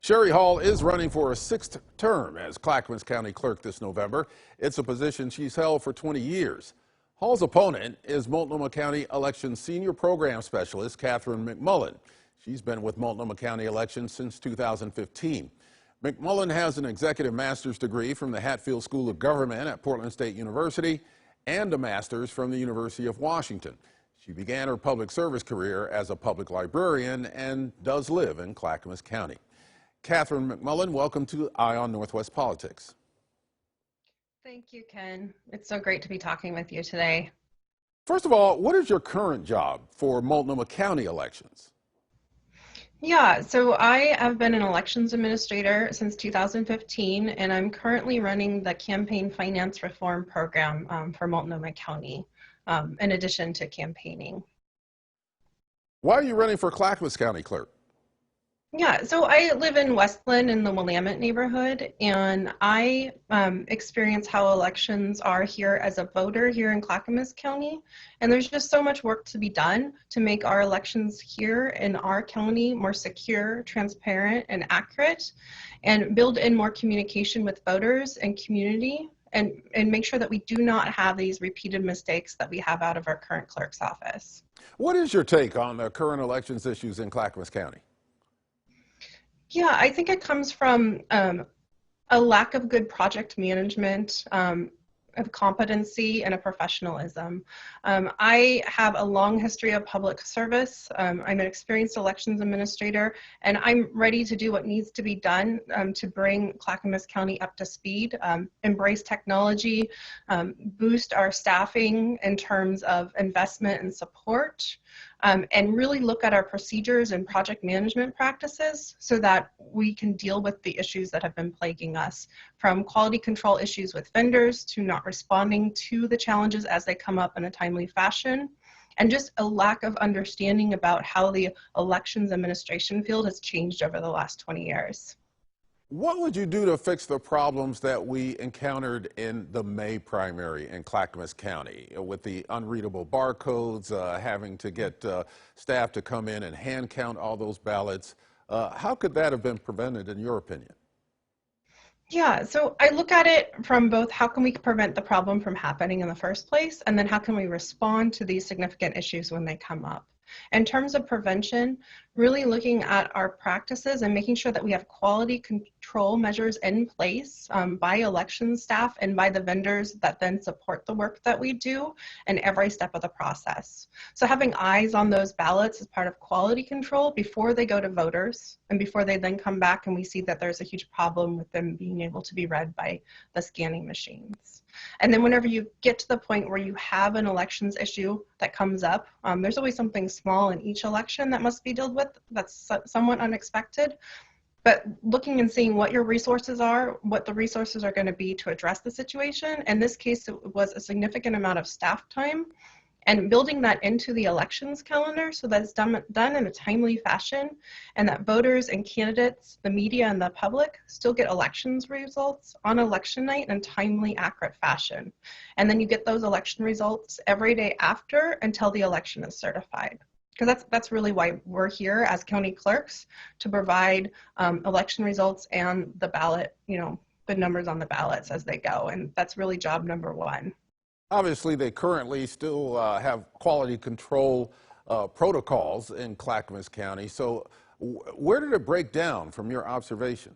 Sherry Hall is running for a sixth term as Clackamas County Clerk this November. It's a position she's held for 20 years. Hall's opponent is Multnomah County Elections Senior Program Specialist Catherine McMullen. She's been with Multnomah County Elections since 2015. McMullen has an executive master's degree from the Hatfield School of Government at Portland State University and a master's from the University of Washington. She began her public service career as a public librarian and does live in Clackamas County. Catherine McMullen, welcome to Eye on Northwest Politics. Thank you, Ken. It's so great to be talking with you today. First of all, what is your current job for Multnomah County elections? Yeah, so I have been an elections administrator since 2015, and I'm currently running the campaign finance reform program for Multnomah County, in addition to campaigning. Why are you running for Clackamas County Clerk? Yeah, so I live in Westland in the Willamette neighborhood, and I experience how elections are here as a voter here in Clackamas County. And there's just so much work to be done to make our elections here in our county more secure, transparent, and accurate, and build in more communication with voters and community, and make sure that we do not have these repeated mistakes that we have out of our current clerk's office. What is your take on the current elections issues in Clackamas County? Yeah, I think it comes from a lack of good project management, of competency, and a professionalism. I have a long history of public service. I'm an experienced elections administrator, and I'm ready to do what needs to be done to bring Clackamas County up to speed, embrace technology, boost our staffing in terms of investment and support, and really look at our procedures and project management practices so that we can deal with the issues that have been plaguing us, from quality control issues with vendors to not responding to the challenges as they come up in a timely fashion, and just a lack of understanding about how the elections administration field has changed over the last 20 years. What would you do to fix the problems that we encountered in the May primary in Clackamas County with the unreadable barcodes, having to get staff to come in and hand count all those ballots? How could that have been prevented in your opinion? Yeah, so I look at it from both how can we prevent the problem from happening in the first place, and then how can we respond to these significant issues when they come up. In terms of prevention, really looking at our practices and making sure that we have quality control measures in place by election staff and by the vendors that then support the work that we do in every step of the process. So having eyes on those ballots is part of quality control before they go to voters and before they then come back and we see that there's a huge problem with them being able to be read by the scanning machines. And then whenever you get to the point where you have an elections issue that comes up, there's always something small in each election that must be dealt with that's somewhat unexpected. But looking and seeing what your resources are, what the resources are going to be to address the situation. In this case, it was a significant amount of staff time, and building that into the elections calendar so that it's done in a timely fashion, and that voters and candidates, the media and the public still get elections results on election night in a timely, accurate fashion. And then you get those election results every day after until the election is certified. Because that's really why we're here as county clerks, to provide election results and the ballot, the numbers on the ballots as they go. And that's really job number one. Obviously, they currently still have quality control protocols in Clackamas County. So where did it break down from your observation?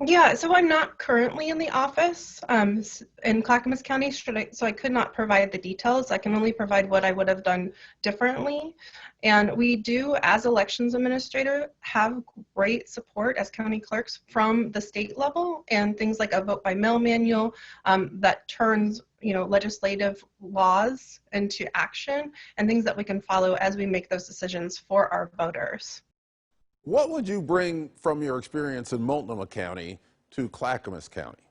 Yeah, so I'm not currently in the office in Clackamas County, so I could not provide the details. I can only provide what I would have done differently. And we do, as elections administrator, have great support as county clerks from the state level, and things like a vote by mail manual that turns legislative laws into action, and things that we can follow as we make those decisions for our voters. What would you bring from your experience in Multnomah County to Clackamas County?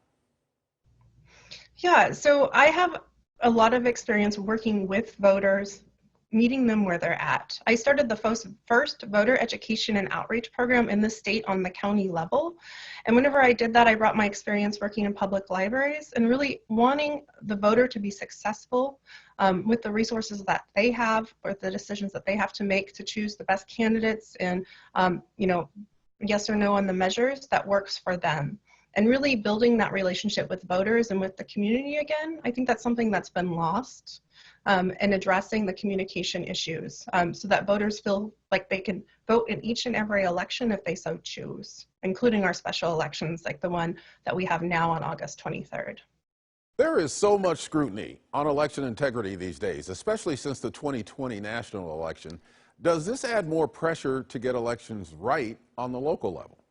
Yeah, so I have a lot of experience working with voters, meeting them where they're at. I started the first voter education and outreach program in the state on the county level. And whenever I did that, I brought my experience working in public libraries and really wanting the voter to be successful with the resources that they have or the decisions that they have to make to choose the best candidates and, yes or no on the measures that works for them. And really building that relationship with voters and with the community again, I think that's something that's been lost, and addressing the communication issues, so that voters feel like they can vote in each and every election if they so choose, including our special elections like the one that we have now on August 23rd. There is so much scrutiny on election integrity these days, especially since the 2020 national election. Does this add more pressure to get elections right on the local level?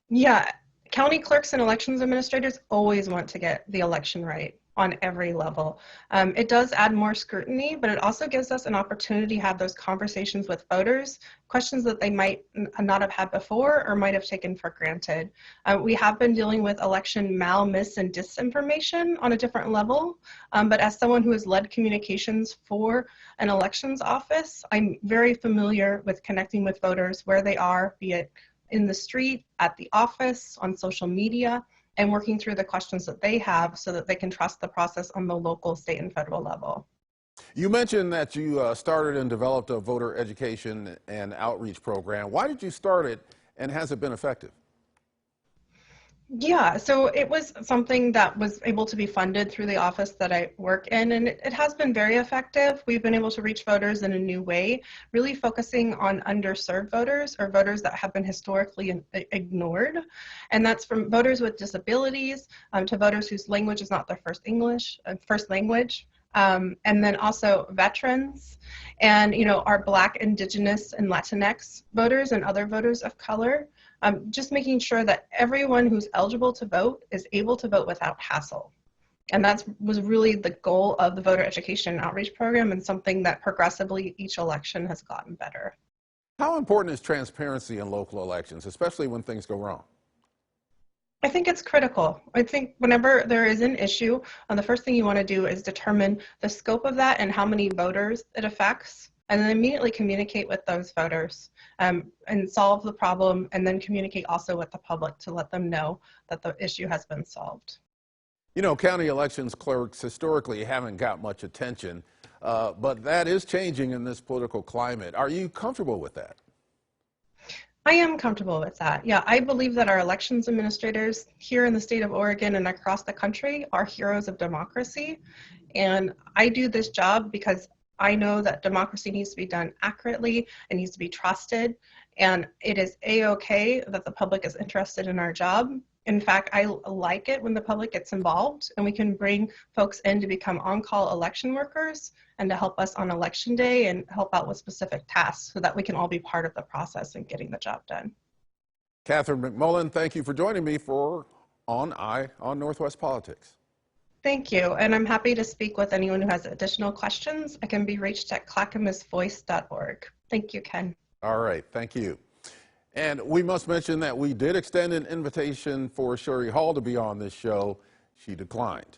Yeah, county clerks and elections administrators always want to get the election right on every level. It does add more scrutiny, but it also gives us an opportunity to have those conversations with voters, questions that they might not have had before or might have taken for granted. We have been dealing with election miss, and disinformation on a different level, but as someone who has led communications for an elections office, I'm very familiar with connecting with voters where they are, be it in the street, at the office, on social media, and working through the questions that they have so that they can trust the process on the local, state, and federal level. You mentioned that you started and developed a voter education and outreach program. Why did you start it, and has it been effective? Yeah, so it was something that was able to be funded through the office that I work in, and it has been very effective. We've been able to reach voters in a new way, really focusing on underserved voters or voters that have been historically ignored. And that's from voters with disabilities to voters whose language is not their first language. And then also veterans and, our Black, Indigenous, and Latinx voters and other voters of color. Just making sure that everyone who's eligible to vote is able to vote without hassle. And that was really the goal of the voter education and outreach program, and something that progressively each election has gotten better. How important is transparency in local elections, especially when things go wrong? I think it's critical. I think whenever there is an issue, the first thing you want to do is determine the scope of that and how many voters it affects, and then immediately communicate with those voters, and solve the problem, and then communicate also with the public to let them know that the issue has been solved. County elections clerks historically haven't got much attention, but that is changing in this political climate. Are you comfortable with that? I am comfortable with that. Yeah, I believe that our elections administrators here in the state of Oregon and across the country are heroes of democracy. And I do this job because I know that democracy needs to be done accurately, it needs to be trusted, and it is a-okay that the public is interested in our job. In fact, I like it when the public gets involved and we can bring folks in to become on-call election workers and to help us on election day and help out with specific tasks so that we can all be part of the process and getting the job done. Catherine McMullen, thank you for joining me on Northwest Politics. Thank you, and I'm happy to speak with anyone who has additional questions. I can be reached at clackamasvoice.org. Thank you, Ken. All right, thank you. And we must mention that we did extend an invitation for Sherry Hall to be on this show. She declined.